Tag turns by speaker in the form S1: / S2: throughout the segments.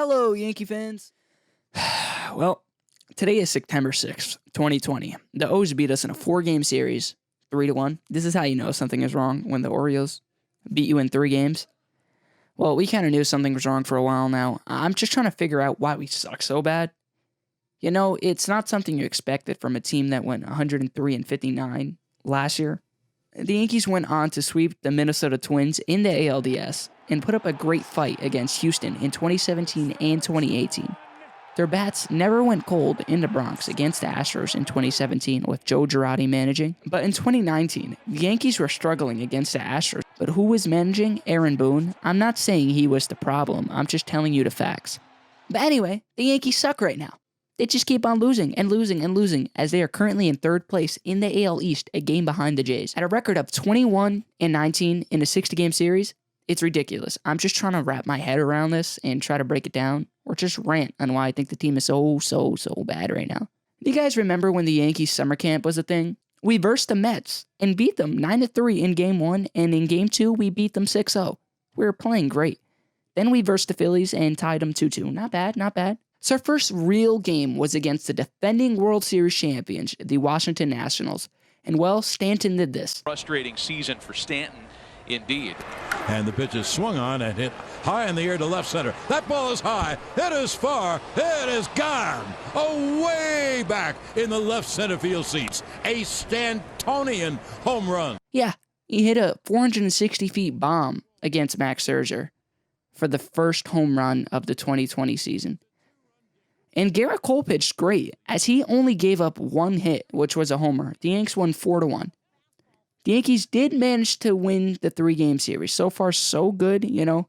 S1: Hello, Yankee fans. Well, today is September 6th, 2020. The O's beat us in a 4-game series, 3-1. This is how you know something is wrong, when the Orioles beat you in 3 games. Well, we kind of knew something was wrong for a while now. I'm just trying to figure out why we suck so bad. You know, it's not something you expected from a team that went 103-59 last year. The Yankees went on to sweep the Minnesota Twins in the ALDS and put up a great fight against Houston in 2017 and 2018. Their bats never went cold in the Bronx against the Astros in 2017 with Joe Girardi managing. But in 2019, the Yankees were struggling against the Astros. But who was managing? Aaron Boone. I'm not saying he was the problem. I'm just telling you the facts. But anyway, the Yankees suck right now. They just keep on losing and losing and losing, as they are currently in 3rd place in the AL East, a game behind the Jays. At a record of 21-19 in a 60-game series, it's ridiculous. I'm just trying to wrap my head around this and try to break it down, or just rant on why I think the team is so bad right now. Do you guys remember when the Yankees summer camp was a thing? We versed the Mets and beat them 9-3 in Game 1, and in Game 2, we beat them 6-0. We were playing great. Then we versed the Phillies and tied them 2-2. Not bad, not bad. So our first real game was against the defending World Series champions, the Washington Nationals. And well, Stanton did this.
S2: Frustrating season for Stanton, indeed.
S3: And the pitch is swung on and hit high in the air to left center. That ball is high. It is far. It is gone. Away back in the left center field seats. A Stantonian home run.
S1: Yeah, he hit a 460 feet bomb against Max Scherzer for the first home run of the 2020 season. And Garrett Cole pitched great, as he only gave up 1 hit, which was a homer. The Yanks won 4-1. The Yankees did manage to win the 3-game series. So far, so good, you know.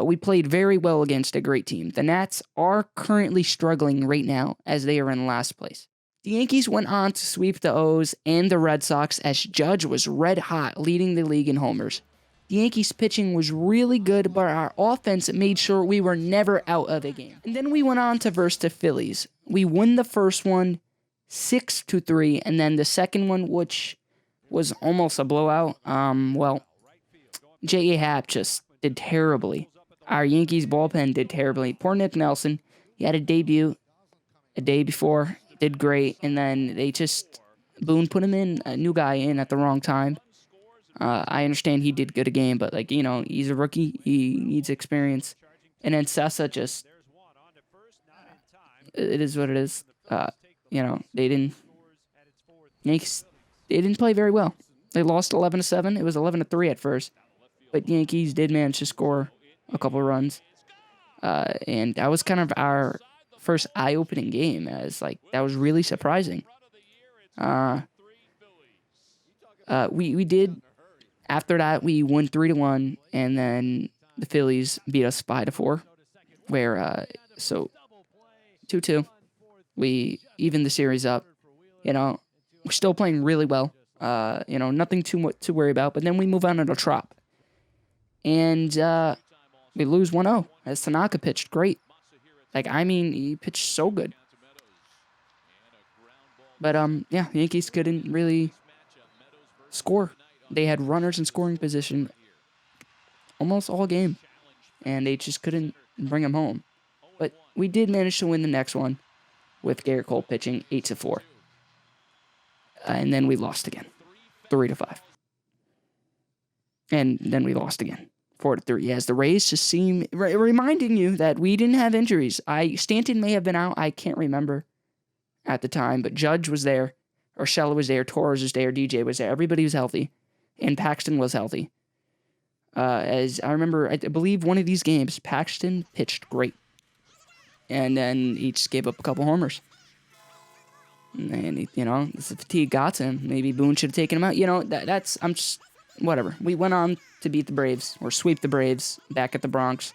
S1: We played very well against a great team. The Nats are currently struggling right now, as they are in last place. The Yankees went on to sweep the O's and the Red Sox, as Judge was red hot, leading the league in homers. The Yankees' pitching was really good, but our offense made sure we were never out of the game. And then we went on to verse the Phillies. We won the first one 6-3, and then the second one, which was almost a blowout. J.A. Happ just did terribly. Our Yankees bullpen did terribly. Poor Nick Nelson. He had a debut a day before, did great, and then Boone put him in, a new guy in at the wrong time. I understand he did good a game, but, he's a rookie. He needs experience. And then Sessa it is what it is. Yankees, they didn't play very well. They lost 11-7. It was 11-3 at first. But Yankees did manage to score a couple runs. And that was kind of our first eye-opening game, as, that was really surprising. We did... After that, we won 3-1, and then the Phillies beat us 5-4, where, 2-2. We evened the series up. We're still playing really well. Nothing to worry about, but then we move on to the Trop. And we lose 1-0, as Tanaka pitched great. He pitched so good. But, the Yankees couldn't really score. They had runners in scoring position almost all game, and they just couldn't bring them home. But we did manage to win the next one with Garrett Cole pitching 8-4. And then we lost again, 3-5. And then we lost again, 4-3. Yes, the Rays just seem reminding you that we didn't have injuries. Stanton may have been out. I can't remember at the time, but Judge was there, Urshela was there, Torres was there, DJ was there. Everybody was healthy. And Paxton was healthy. As I remember, I believe one of these games, Paxton pitched great. And then he just gave up a couple homers. And, the fatigue got to him. Maybe Boone should have taken him out. Whatever. We went on to beat the Braves, or sweep the Braves back at the Bronx.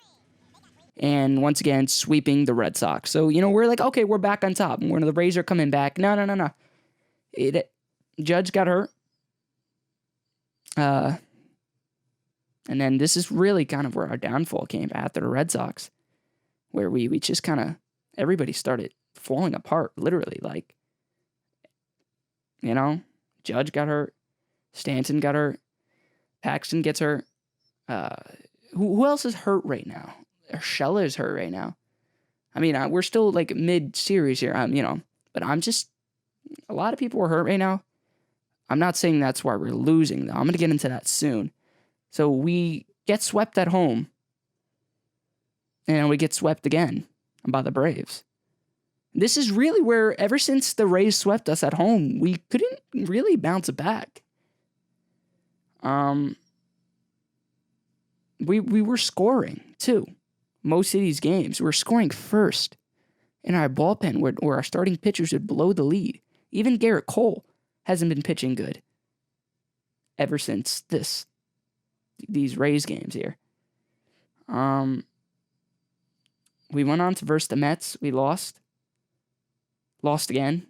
S1: And once again, sweeping the Red Sox. So, we're like, okay, we're back on top. When the Rays are coming back. No. Judge got hurt. And then this is really kind of where our downfall came after the Red Sox, where we just kind of, everybody started falling apart, literally. Judge got hurt, Stanton got hurt, Paxton gets hurt. Who else is hurt right now? Urshela is hurt right now. I mean, we're still like mid-series here, but a lot of people are hurt right now. I'm not saying that's why we're losing, though. I'm going to get into that soon. So we get swept at home, and we get swept again by the Braves. This is really where, ever since the Rays swept us at home, we couldn't really bounce back. We were scoring, too. Most of these games, we were scoring first in our bullpen where our starting pitchers would blow the lead. Even Garrett Cole hasn't been pitching good ever since these Rays games here. We went on to verse the Mets. We lost again,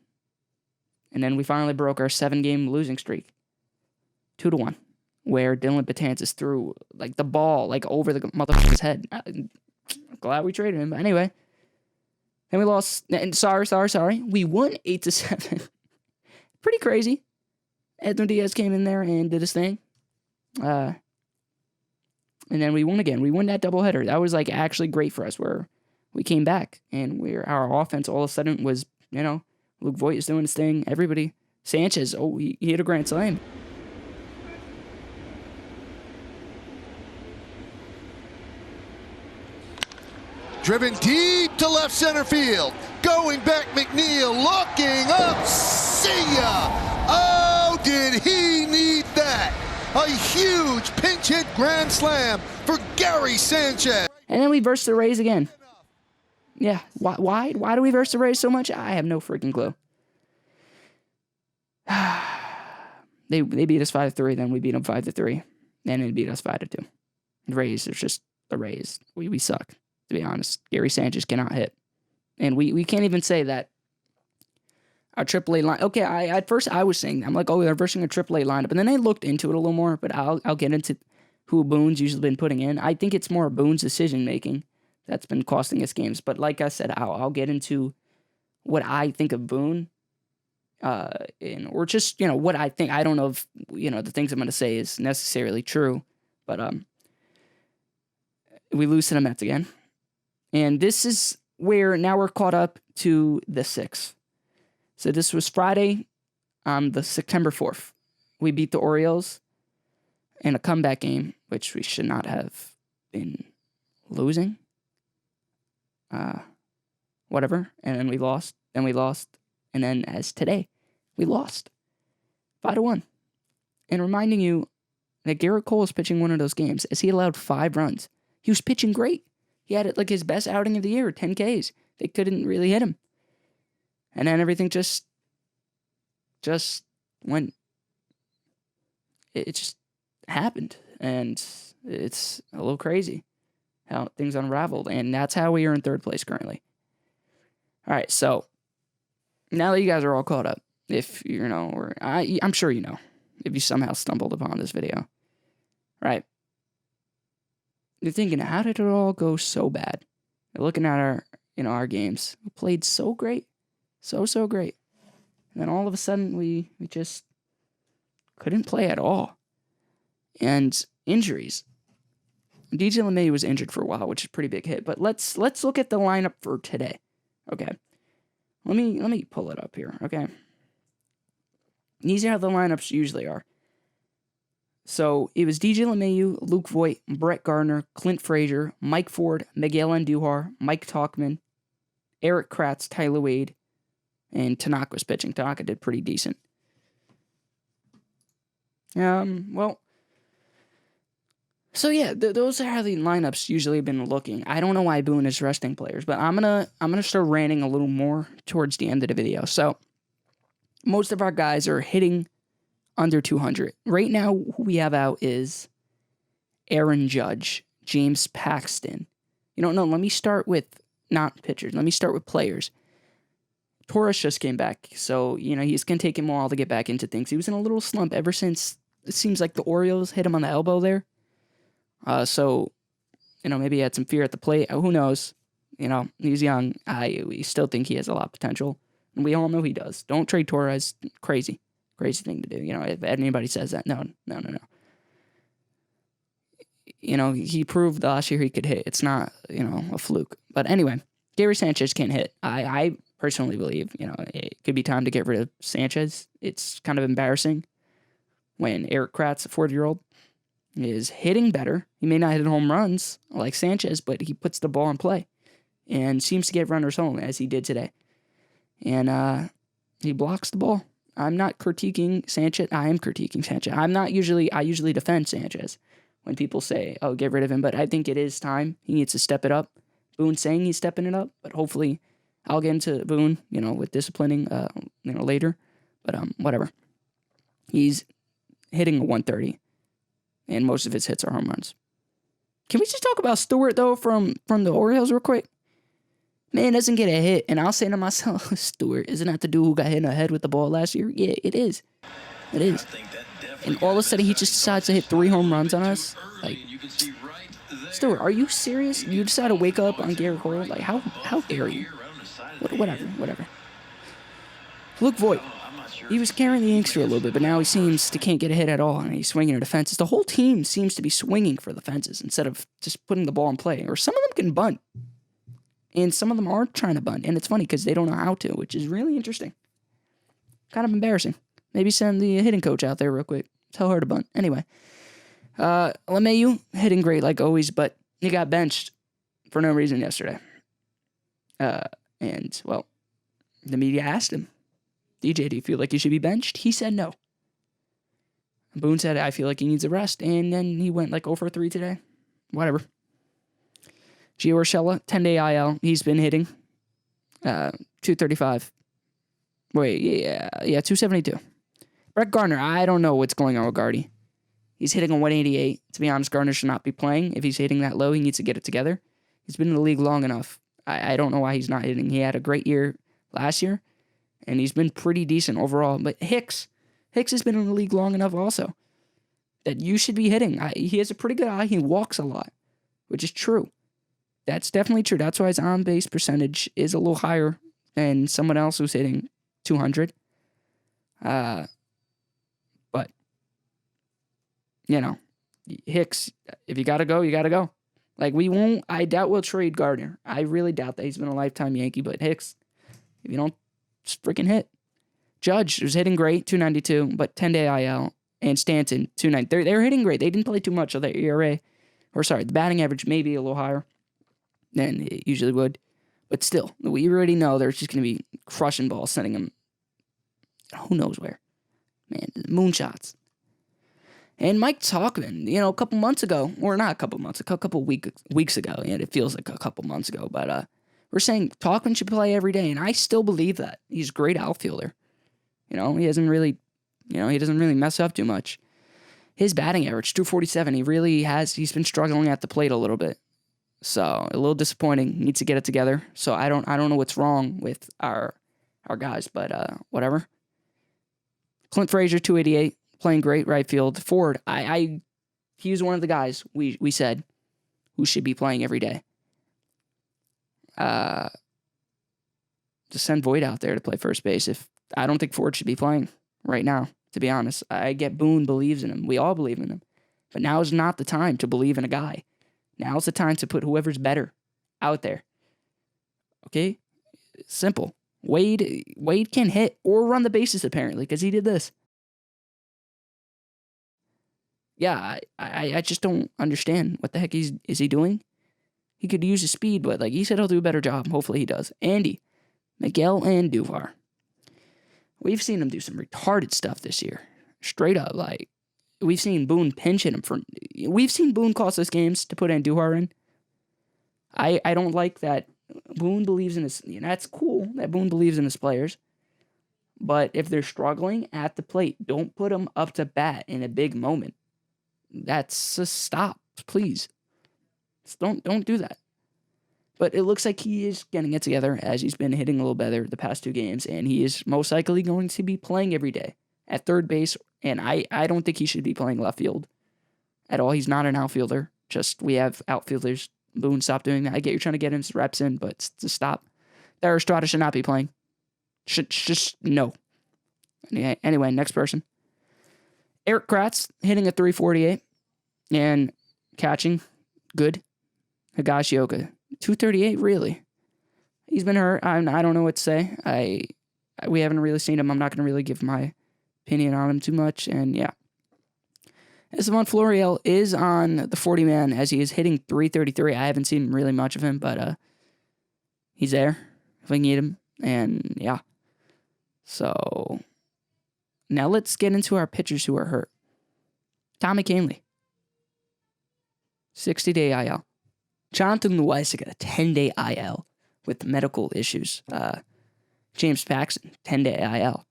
S1: and then we finally broke our 7-game losing streak, 2-1, where Dylan Betances threw like the ball like over the motherfucker's head. I'm glad we traded him, but anyway. Then we lost. And sorry. We won 8-7. Pretty crazy. Edwin Diaz came in there and did his thing. And then we won again. We won that doubleheader. That was like actually great for us, where we came back and our offense all of a sudden was, Luke Voit is doing his thing. Everybody. Sanchez, he hit a grand slam.
S4: Driven deep to left center field. Going back, McNeil looking up. See ya! Oh, did he need that? A huge pinch hit grand slam for Gary Sanchez.
S1: And then we versed the Rays again. Yeah, why do we verse the Rays so much? I have no freaking clue. They beat us 5-3, then we beat them 5-3, then they beat us 5-2. The Rays are just the Rays. We suck, to be honest. Gary Sanchez cannot hit, and we can't even say that our AAA line. Okay, at first I was saying, I'm like, they're versing a AAA lineup, and then I looked into it a little more. But I'll get into who Boone's usually been putting in. I think it's more Boone's decision making that's been costing us games. But like I said, I'll get into what I think of Boone, or just what I think. I don't know if the things I'm going to say is necessarily true, but we lose to the Mets again, and this is where now we're caught up to the 6th. So this was Friday, the September 4th. We beat the Orioles in a comeback game, which we should not have been losing. Whatever. And then we lost. And then as today, we lost 5-1. And reminding you that Garrett Cole is pitching one of those games as he allowed 5 runs. He was pitching great. He had like his best outing of the year, 10 Ks. They couldn't really hit him. And then everything just went. It just happened. And it's a little crazy how things unraveled. And that's how we are in 3rd place currently. All right, so now that you guys are all caught up, if I'm sure if you somehow stumbled upon this video, right? You're thinking, how did it all go so bad? You're looking at our games. We played so great. So great. And then all of a sudden, we just couldn't play at all. And injuries. DJ LeMay was injured for a while, which is a pretty big hit. But let's look at the lineup for today. Okay. Let me pull it up here, okay? These are how the lineups usually are. So it was DJ LeMahieu, Luke Voit, Brett Gardner, Clint Frazier, Mike Ford, Miguel Andujar, Mike Tauchman, Eric Kratz, Tyler Wade, and Tanaka was pitching. Tanaka did pretty decent. So yeah, those are how the lineups usually have been looking. I don't know why Boone is resting players, but I'm gonna start ranting a little more towards the end of the video. So most of our guys are hitting under 200 right now. Who we have out is Aaron Judge, James Paxton. No, let me start with not pitchers. Let me start with players. Torres just came back, so he's gonna take him a while to get back into things. He was in a little slump ever since it seems like the Orioles hit him on the elbow there. So maybe he had some fear at the plate. Who knows? He's young. We still think he has a lot of potential, and we all know he does. Don't trade Torres. Crazy thing to do. If anybody says that, no. He proved last year he could hit. It's not a fluke. But anyway, Gary Sanchez can't hit. I personally believe, it could be time to get rid of Sanchez. It's kind of embarrassing when Eric Kratz, a 40-year-old, is hitting better. He may not hit home runs like Sanchez, but he puts the ball in play and seems to get runners home as he did today. And he blocks the ball. I'm not critiquing Sanchez. I am critiquing Sanchez. I usually defend Sanchez when people say, oh, get rid of him. But I think it is time. He needs to step it up. Boone's saying he's stepping it up, but hopefully I'll get into Boone, with disciplining, later. But whatever. He's hitting a 130, and most of his hits are home runs. Can we just talk about Stewart, though, from the Orioles real quick? Man doesn't get a hit, and I'll say to myself, Stewart, isn't that the dude who got hit in the head with the ball last year? Yeah, it is. It is. And all of a sudden, he just decides to hit 3 home runs on us? Like, Stewart, are you serious? You decide to wake up on Garrett Cole? Like, how dare you? Whatever. Luke Voigt. He was carrying the Yankees for a little bit, but now he seems to can't get a hit at all, and he's swinging at the fences. The whole team seems to be swinging for the fences instead of just putting the ball in play. Or some of them can bunt, and some of them aren't trying to bunt, and it's funny because they don't know how to, which is really interesting. Kind of embarrassing. Maybe send the hitting coach out there real quick. Tell her to bunt. Anyway, LeMahieu hitting great like always, but he got benched for no reason yesterday. And the media asked him, DJ, do you feel like he should be benched? He said no. Boone said, I feel like he needs a rest, and then he went like 0 for 3 today. Whatever. Gio Urshela, 10-day IL. He's been hitting 235. Wait, yeah, 272. Brett Gardner, I don't know what's going on with Gardy. He's hitting a 188. To be honest, Gardner should not be playing. If he's hitting that low, he needs to get it together. He's been in the league long enough. I don't know why he's not hitting. He had a great year last year, and he's been pretty decent overall. But Hicks has been in the league long enough also that you should be hitting. He has a pretty good eye. He walks a lot, which is true. That's definitely true. That's why his on-base percentage is a little higher than someone else who's hitting 200. But, Hicks, if you got to go, you got to go. Like, I doubt we'll trade Gardner. I really doubt that he's been a lifetime Yankee, but Hicks, if you don't, just freaking hit. Judge was hitting great, 292, but 10-day IL, and Stanton, 290. They're hitting great. They didn't play too much, so their ERA, the batting average may be a little higher than it usually would. But still, we already know they're just going to be crushing balls, sending them who knows where. Man, moonshots. And Mike Tauchman, a couple months ago, or not a couple months, a couple weeks ago, and it feels like a couple months ago, but we're saying Tauchman should play every day, and I still believe that. He's a great outfielder. He doesn't really mess up too much. His batting average, 247, he's been struggling at the plate a little bit. So, a little disappointing. Needs to get it together. So, I don't know what's wrong with our guys, but whatever. Clint Frazier, 288, playing great right field. Ford, he was one of the guys we said who should be playing every day. Just send Voigt out there to play first base. I don't think Ford should be playing right now, to be honest. I get Boone believes in him. We all believe in him. But now is not the time to believe in a guy. Now's the time to put whoever's better out there. Okay? Simple. Wade can hit or run the bases, apparently, because he did this. Yeah, I just don't understand what the heck is he doing. He could use his speed, but he said he'll do a better job. Hopefully he does. Andy, Miguel Andujar. We've seen him do some retarded stuff this year. Straight up, we've seen Boone pinch hit him we've seen Boone cost us games to put Andujar in. I don't like that Boone believes in his, that's cool that Boone believes in his players. But if they're struggling at the plate, don't put them up to bat in a big moment. That's a stop, please. Just don't do that. But it looks like he is getting it together as he's been hitting a little better the past 2 games, and he is most likely going to be playing every day at third base, and I don't think he should be playing left field at all. He's not an outfielder. Just we have outfielders. Boone, stop doing that. I get you're trying to get his reps in, but just stop. There, Estrada should not be playing. Just no. Anyway, next person. Eric Kratz hitting a 348 and catching good. Higashioka 238, really. He's been hurt. I don't know what to say. We haven't really seen him. I'm not going to really give my opinion on him too much. And yeah. Esteban Florial is on the 40-man as he is hitting .333. I haven't seen really much of him, but he's there if we need him. And yeah. So now let's get into our pitchers who are hurt. Tommy Kahnle, 60-day IL. Jonathan Loáisiga got a 10-day IL with medical issues. James Paxton, 10-day IL.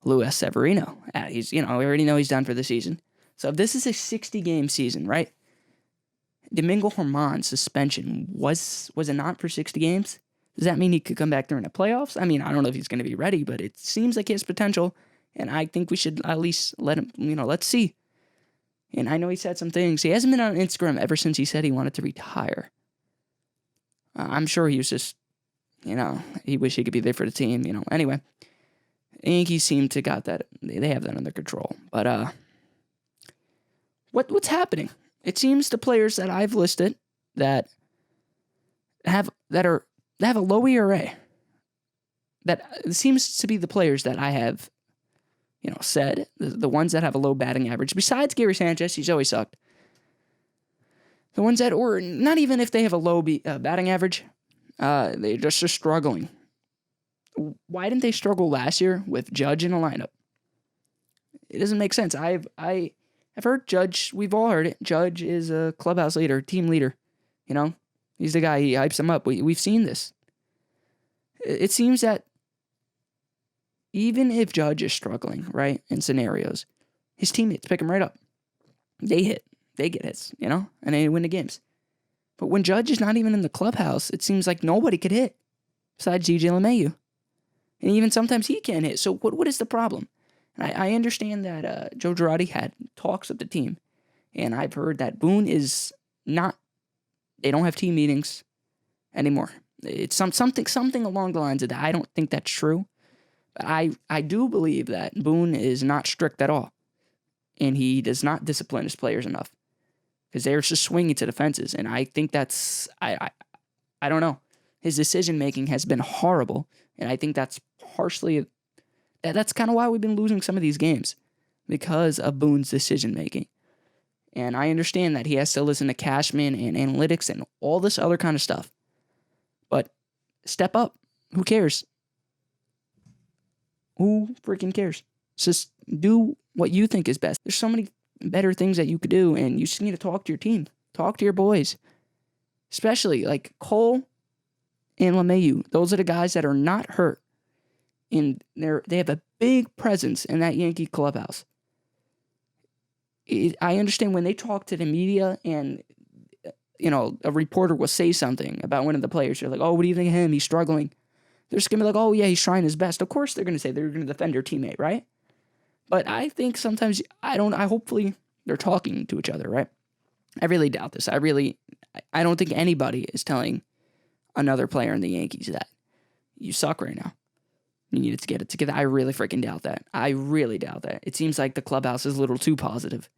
S1: Luis Severino, we already know he's done for the season. So if this is a 60-game season, right? Domingo Germán's suspension, was it not for 60 games? Does that mean he could come back during the playoffs? I mean, I don't know if he's going to be ready, but it seems like he has potential, and I think we should at least let him, let's see. And I know he said some things. He hasn't been on Instagram ever since he said he wanted to retire. I'm sure he was just, he wished he could be there for the team, Anyway, Yankees seem to got that. They have that under control. But what's happening? It seems the players that I've listed that have a low ERA, that seems to be the players that I have, said, the ones that have a low batting average. Besides Gary Sanchez, he's always sucked. The ones that, or not even if they have a low batting average, they're just struggling. Why didn't they struggle last year with Judge in a lineup? It doesn't make sense. I've heard Judge. We've all heard it. Judge is a clubhouse leader, team leader. He's the guy. He hypes them up. We've seen this. It seems that even if Judge is struggling, right, in scenarios, his teammates pick him right up. They hit. They get hits, and they win the games. But when Judge is not even in the clubhouse, it seems like nobody could hit besides DJ LeMahieu. And even sometimes he can't hit. So what is the problem? And I understand that Joe Girardi had talks with the team. And I've heard that Boone is not, they don't have team meetings anymore. It's something along the lines of that. I don't think that's true. But I do believe that Boone is not strict at all. And he does not discipline his players enough. Because they're just swinging to the fences. And I think that's, I don't know. His decision-making has been horrible. And I think that's partially, that's kind of why we've been losing some of these games. Because of Boone's decision-making. And I understand that he has to listen to Cashman and analytics and all this other kind of stuff. But step up. Who cares? Who freaking cares? Just do what you think is best. There's so many better things that you could do, and you just need to talk to your team. Talk to your boys. Especially like Cole and LeMahieu. Those are the guys that are not hurt. And they have a big presence in that Yankee clubhouse. I understand when they talk to the media and, a reporter will say something about one of the players. You're like, oh, what do you think of him? He's struggling. They're just going to be like, oh, yeah, he's trying his best. Of course they're going to say they're going to defend their teammate, right? But I think sometimes, hopefully they're talking to each other, right? I really doubt this. I don't think anybody is telling another player in the Yankees that you suck right now. You need to get it together. I really freaking doubt that. I really doubt that. It seems like the clubhouse is a little too positive.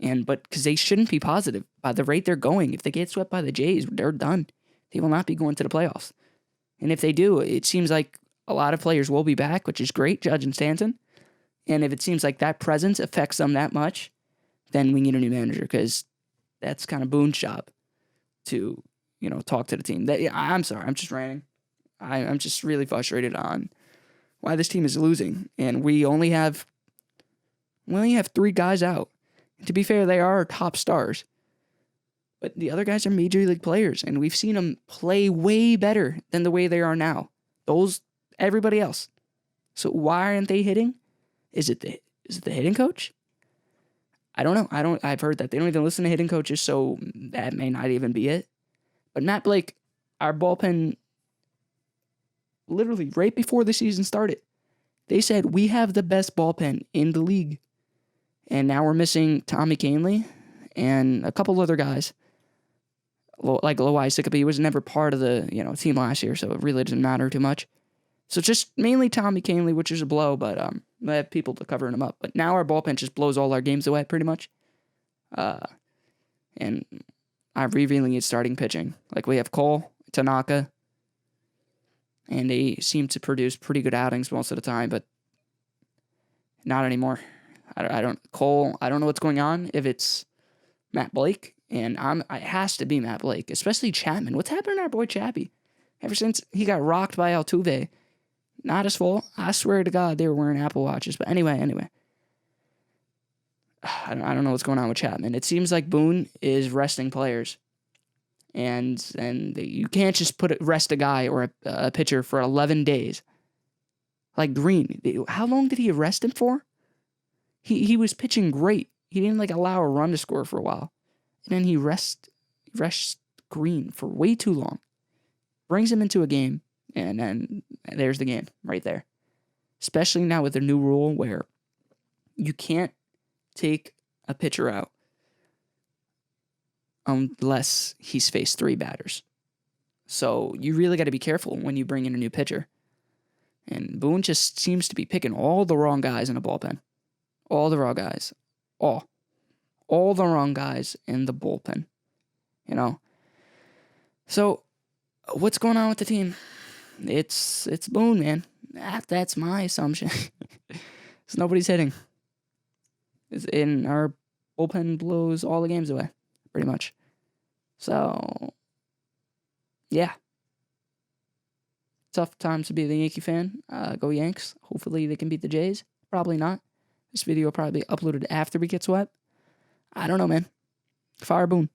S1: But because they shouldn't be positive by the rate they're going. If they get swept by the Jays, they're done. They will not be going to the playoffs. And if they do, it seems like a lot of players will be back, which is great, Judge and Stanton. And if it seems like that presence affects them that much, then we need a new manager because that's kind of Boone's job to, talk to the team. I'm sorry, I'm just ranting. I'm just really frustrated on why this team is losing. And we only have 3 guys out. To be fair, they are our top stars. But the other guys are major league players, and we've seen them play way better than the way they are now. Everybody else. So why aren't they hitting? Is it the hitting coach? I don't know. I've heard that they don't even listen to hitting coaches, so that may not even be it. But Matt Blake, our bullpen, literally right before the season started, they said we have the best bullpen in the league. And now we're missing Tommy Kahnle and a couple other guys. Like Loáisiga, but he was never part of the team last year, so it really doesn't matter too much. So just mainly Tommy Kahnle, which is a blow, but we have people to cover him up. But now our bullpen just blows all our games away, pretty much. And I'm revealing his starting pitching. Like we have Cole, Tanaka, and they seem to produce pretty good outings most of the time, but not anymore. I don't know what's going on. If it's Matt Blake, and it has to be Matt Blake, especially Chapman. What's happened to our boy Chappie? Ever since he got rocked by Altuve, not his fault. I swear to God, they were wearing Apple Watches. But anyway, I don't know what's going on with Chapman. It seems like Boone is resting players, and you can't just rest a guy or a pitcher for 11 days. Like Green, how long did he arrest him for? He was pitching great. He didn't allow a run to score for a while, and then he rests Green for way too long. Brings him into a game, and then there's the game right there. Especially now with the new rule where you can't take a pitcher out unless he's faced 3 batters. So you really got to be careful when you bring in a new pitcher. And Boone just seems to be picking all the wrong guys in the bullpen. All the wrong guys. All the wrong guys in the bullpen. So what's going on with the team? It's Boone, man. That's my assumption. So nobody's hitting. Our bullpen blows all the games away, pretty much. So, yeah. Tough times to be the Yankee fan. Go Yanks. Hopefully they can beat the Jays. Probably not. This video will probably be uploaded after we get swept. I don't know, man. Fire Boone.